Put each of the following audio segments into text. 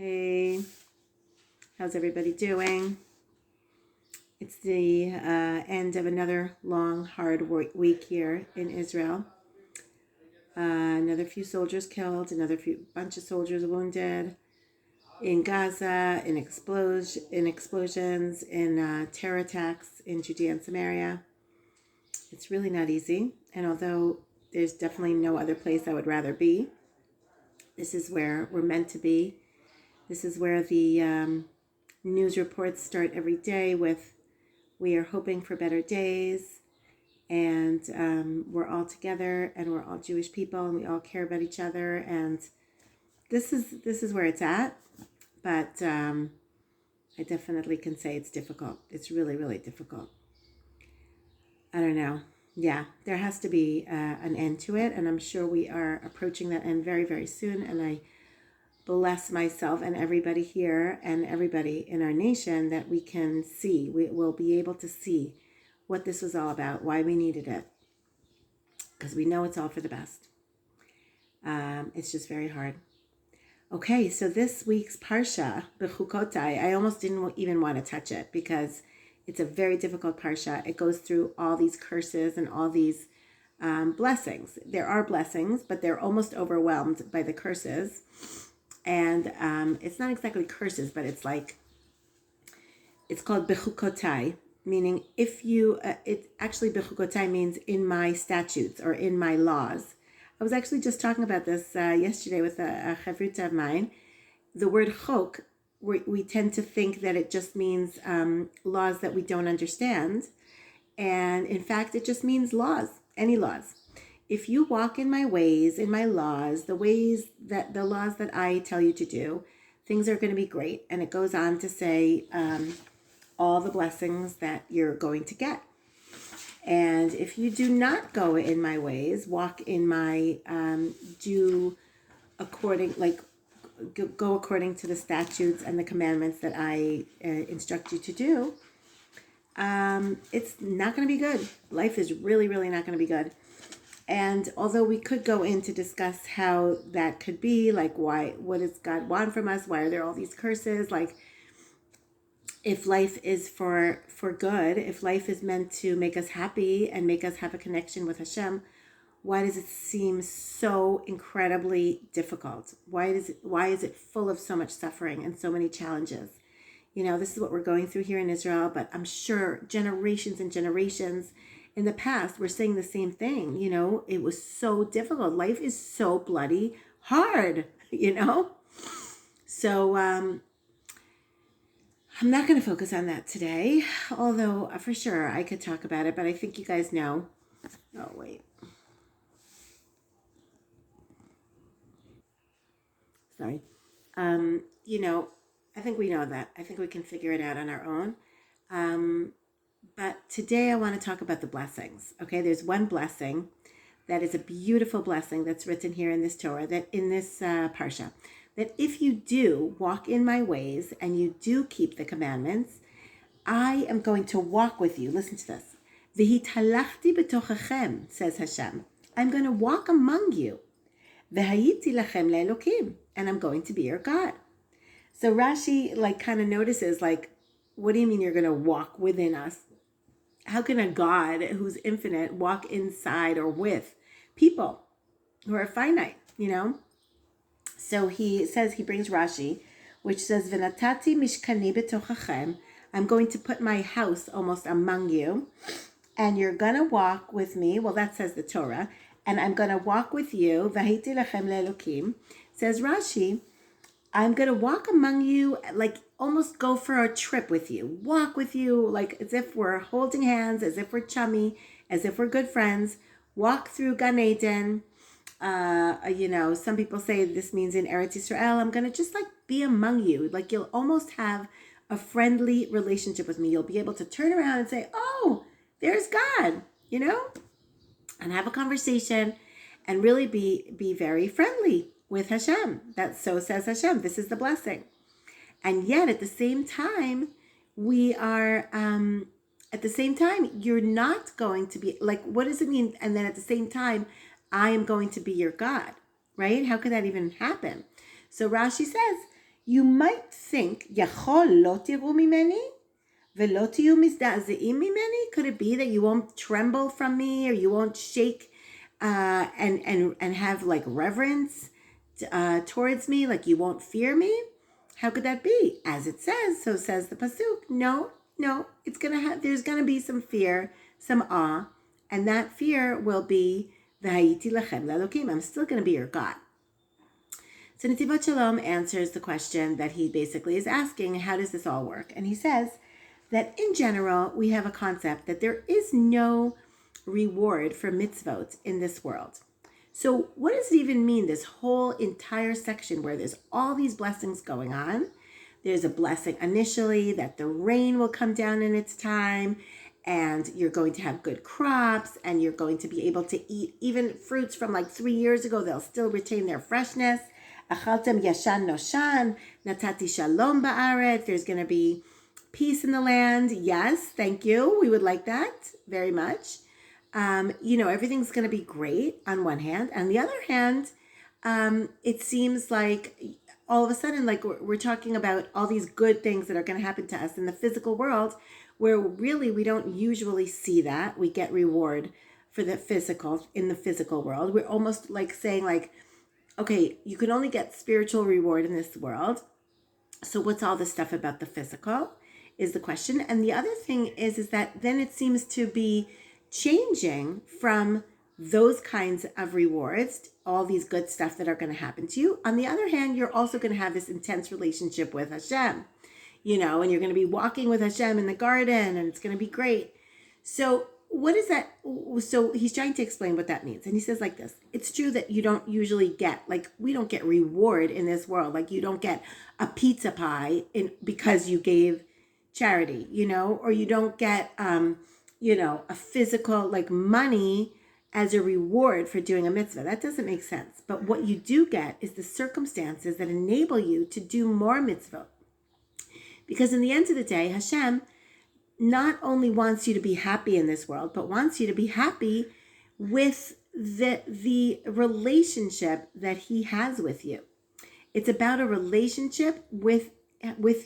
Hey, how's everybody doing? It's the end of another long, hard week here in Israel. Another few soldiers killed, bunch of soldiers wounded in Gaza, in explosions, in terror attacks in Judea and Samaria. It's really not easy, and although there's definitely no other place I would rather be, this is where we're meant to be. This is where the news reports start every day with, we are hoping for better days, and we're all together, and we're all Jewish people, and we all care about each other, and this is where it's at. But I definitely can say it's difficult. It's really, really difficult. I don't know. Yeah, there has to be an end to it, and I'm sure we are approaching that end very, very soon. And I bless myself and everybody here and everybody in our nation that we will be able to see what this was all about, why we needed it, because we know it's all for the best. It's just very hard. Okay, so this week's Parsha, Bechukotai, I almost didn't even want to touch it because it's a very difficult Parsha. It goes through all these curses and all these blessings. There are blessings, but they're almost overwhelmed by the curses. And it's not exactly curses, but it's called Bechukotai, meaning Bechukotai means in my statutes or in my laws. I was actually just talking about this yesterday with a chavruta of mine. The word chok, we tend to think that it just means laws that we don't understand. And in fact, it just means laws, any laws. If you walk in my ways, in my laws, the laws that I tell you to do, things are going to be great. And it goes on to say all the blessings that you're going to get. And if you do not go in my ways, walk in my, go according to the statutes and the commandments that I instruct you to do, it's not going to be good. Life is really, really not going to be good. And although we could go in to discuss how that could be, like what does God want from us? Why are there all these curses? Like, if life is for good, if life is meant to make us happy and make us have a connection with Hashem, why does it seem so incredibly difficult? Why is it full of so much suffering and so many challenges? You know, this is what we're going through here in Israel, but I'm sure generations and generations in the past were saying the same thing. You know, it was so difficult. Life is so bloody hard, you know? So I'm not going to focus on that today, although for sure I could talk about it, but I think you guys know. Oh, wait. Sorry. You know, I think we know that. I think we can figure it out on our own. But today I want to talk about the blessings. Okay, there's one blessing that is a beautiful blessing that's written here in this Torah, that in this Parsha, that if you do walk in my ways and you do keep the commandments, I am going to walk with you. Listen to this. V'hitalachti b'tochachem, says Hashem. I'm going to walk among you. V'hayiti lachem le'elokim, and I'm going to be your God. So Rashi kind of notices, what do you mean you're going to walk within us? How can a God who's infinite walk inside or with people who are finite, you know? So he brings Rashi, which says, V'natati mishkani b'tochachem, I'm going to put my house almost among you, and you're going to walk with me. Well, that says the Torah. And I'm going to walk with you. V'haiti lachem le'elokim. Says Rashi, I'm going to walk among you, almost go for a trip with you. Walk with you, as if we're holding hands, as if we're chummy, as if we're good friends. Walk through Gan Eden. Some people say this means in Eretz Yisrael. I'm going to just be among you. You'll almost have a friendly relationship with me. You'll be able to turn around and say, oh, there's God, and have a conversation and really be very friendly with Hashem. So says Hashem. This is the blessing. And yet at the same time, you're not going to be what does it mean? And then at the same time, I am going to be your God, right? How could that even happen? So Rashi says, You might think, יכול לא תראו ממני ולא תהיו מזדעזעים ממני? Could it be that you won't tremble from me, or you won't shake and have like reverence towards me, like you won't fear me? How could that be? As it says, so says the pasuk. No, it's there's gonna be some fear, some awe, and that fear will be v'hayiti lachem l'Elokim. I'm still gonna be your God. So Netivot Shalom answers the question that he basically is asking, how does this all work? And he says that in general, we have a concept that there is no reward for mitzvot in this world. So what does it even mean, this whole entire section where there's all these blessings going on? There's a blessing initially that the rain will come down in its time, and you're going to have good crops, and you're going to be able to eat even fruits from like 3 years ago. They'll still retain their freshness. Achaltem yashan noshan, natati shalom ba'aret. There's going to be peace in the land. Yes, thank you. We would like that very much. Everything's going to be great on one hand. On the other hand, it seems like all of a sudden, like we're talking about all these good things that are going to happen to us in the physical world, where really we don't usually see that. We get reward for the physical in the physical world. We're almost like saying like, okay, you can only get spiritual reward in this world. So what's all this stuff about the physical is the question. And the other thing is that then it seems to be changing from those kinds of rewards, all these good stuff that are going to happen to you. On the other hand, you're also going to have this intense relationship with Hashem, and you're going to be walking with Hashem in the garden, and it's going to be great. So what is that? So he's trying to explain what that means. And he says like this: it's true that you don't usually get, like, we don't get reward in this world. Like you don't get a pizza pie because you gave charity, or you don't get, a physical, like money as a reward for doing a mitzvah. That doesn't make sense. But what you do get is the circumstances that enable you to do more mitzvah. Because in the end of the day, Hashem not only wants you to be happy in this world, but wants you to be happy with the relationship that he has with you. It's about a relationship with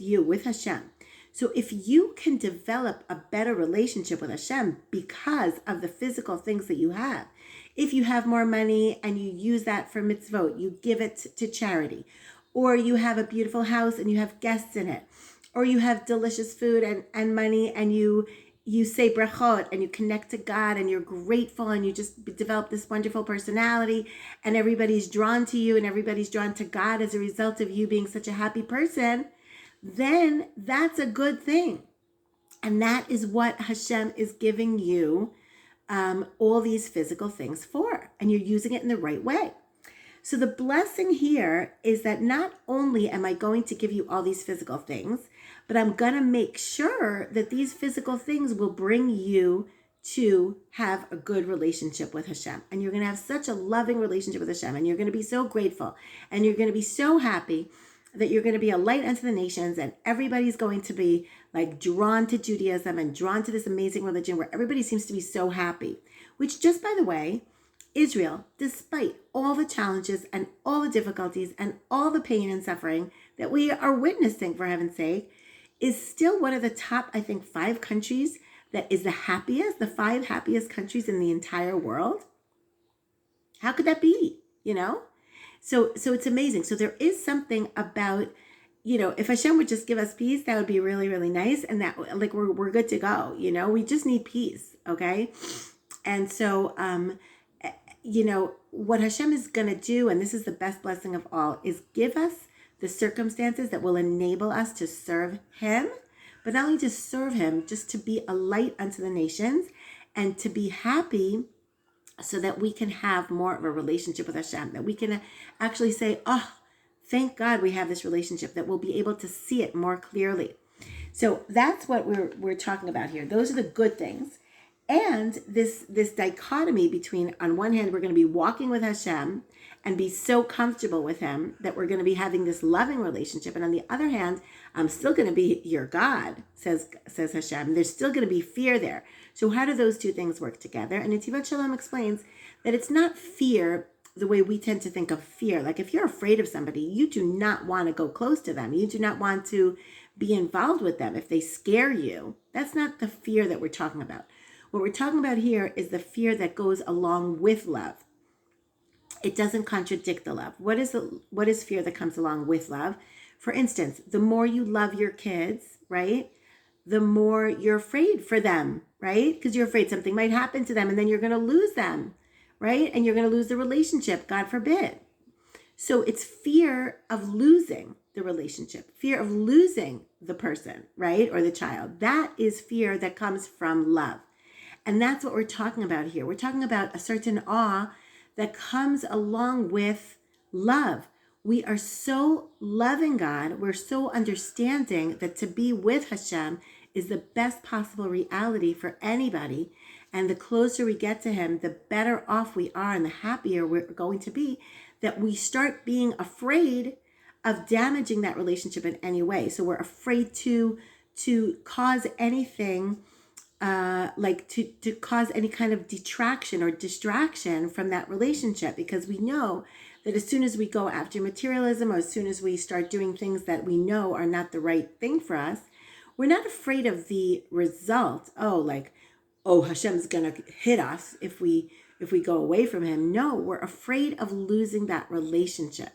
you, with Hashem. So if you can develop a better relationship with Hashem because of the physical things that you have, if you have more money and you use that for mitzvot, you give it to charity, or you have a beautiful house and you have guests in it, or you have delicious food and money and you say brachot and you connect to God and you're grateful and you just develop this wonderful personality and everybody's drawn to you and everybody's drawn to God as a result of you being such a happy person, then that's a good thing. And that is what Hashem is giving you all these physical things for. And you're using it in the right way. So the blessing here is that not only am I going to give you all these physical things, but I'm going to make sure that these physical things will bring you to have a good relationship with Hashem. And you're going to have such a loving relationship with Hashem. And you're going to be so grateful. And you're going to be so happy that you're going to be a light unto the nations, and everybody's going to be like drawn to Judaism and drawn to this amazing religion where everybody seems to be so happy. Which, just by the way, Israel, despite all the challenges and all the difficulties and all the pain and suffering that we are witnessing, for heaven's sake, is still one of the top, I think, 5 countries that is the happiest, the 5 happiest countries in the entire world. How could that be? So it's amazing. So there is something about, if Hashem would just give us peace, that would be really, really nice. And that, like, we're good to go. We just need peace. Okay. And so, what Hashem is going to do, and this is the best blessing of all, is give us the circumstances that will enable us to serve him, but not only to serve him, just to be a light unto the nations and to be happy, so that we can have more of a relationship with Hashem, that we can actually say, oh, thank God we have this relationship, that we'll be able to see it more clearly. So that's what we're talking about here. Those are the good things. And this dichotomy between, on one hand, we're going to be walking with Hashem and be so comfortable with him that we're going to be having this loving relationship. And on the other hand, I'm still going to be your God, says Hashem. There's still going to be fear there. So how do those two things work together? And Netivot Shalom explains that it's not fear the way we tend to think of fear. Like if you're afraid of somebody, you do not want to go close to them. You do not want to be involved with them if they scare you. That's not the fear that we're talking about. What we're talking about here is the fear that goes along with love. It doesn't contradict the love. What is fear that comes along with love? For instance, the more you love your kids, right? The more you're afraid for them, right? Because you're afraid something might happen to them and then you're going to lose them, right? And you're going to lose the relationship, God forbid. So it's fear of losing the relationship, fear of losing the person, right? Or the child. That is fear that comes from love. And that's what we're talking about here. We're talking about a certain awe that comes along with love. We are so loving God. We're so understanding that to be with Hashem is the best possible reality for anybody. And the closer we get to him, the better off we are and the happier we're going to be, that we start being afraid of damaging that relationship in any way. So we're afraid to cause anything to cause any kind of detraction or distraction from that relationship, because we know that as soon as we go after materialism, or as soon as we start doing things that we know are not the right thing for us, we're not afraid of the result. Hashem's gonna hit us if we go away from him. No, we're afraid of losing that relationship.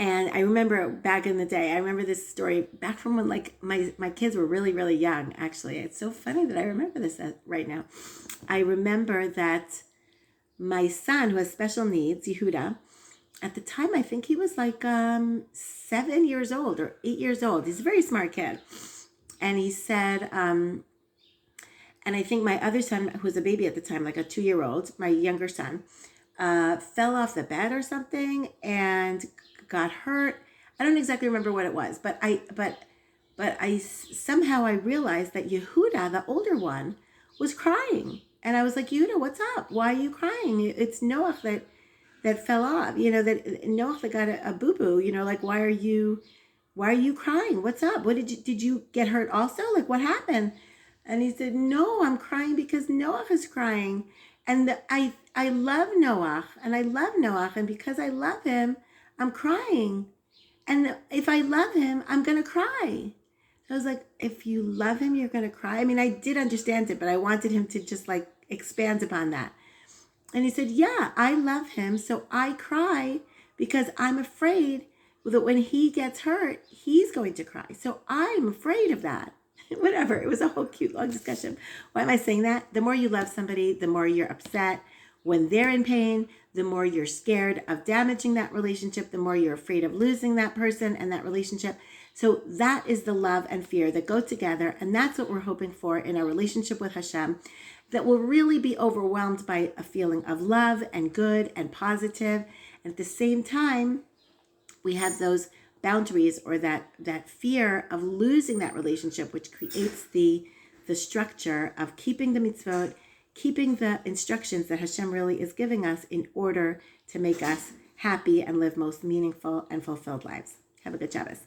And I remember back in the day, I remember this story back from when my kids were really, really young, actually. It's so funny that I remember this right now. I remember that my son, who has special needs, Yehuda, at the time, I think he was 7 years old or 8 years old. He's a very smart kid. And he said, and I think my other son, who was a baby at the time, like a 2-year-old, my younger son, fell off the bed or something and got hurt. I don't exactly remember what it was, but I somehow I realized that Yehuda, the older one, was crying. And I was like, Yehuda, what's up? Why are you crying? It's Noach that fell off, that Noach that got a boo-boo, why are you crying? What's up? What did you get hurt also? What happened? And he said, no, I'm crying because Noach is crying. And I love Noach, and I love Noach, and because I love him, I'm crying. And if I love him, I'm going to cry. So I was like, if you love him, you're going to cry? I mean, I did understand it, but I wanted him to just expand upon that. And he said, yeah, I love him, so I cry because I'm afraid that when he gets hurt, he's going to cry. So I'm afraid of that. Whatever. It was a whole cute long discussion. Why am I saying that? The more you love somebody, the more you're upset when they're in pain, the more you're scared of damaging that relationship, the more you're afraid of losing that person and that relationship. So that is the love and fear that go together. And that's what we're hoping for in our relationship with Hashem, that will really be overwhelmed by a feeling of love and good and positive. And at the same time, we have those boundaries, or that fear of losing that relationship, which creates the structure of keeping the mitzvot, keeping the instructions that Hashem really is giving us in order to make us happy and live most meaningful and fulfilled lives. Have a good Shabbos.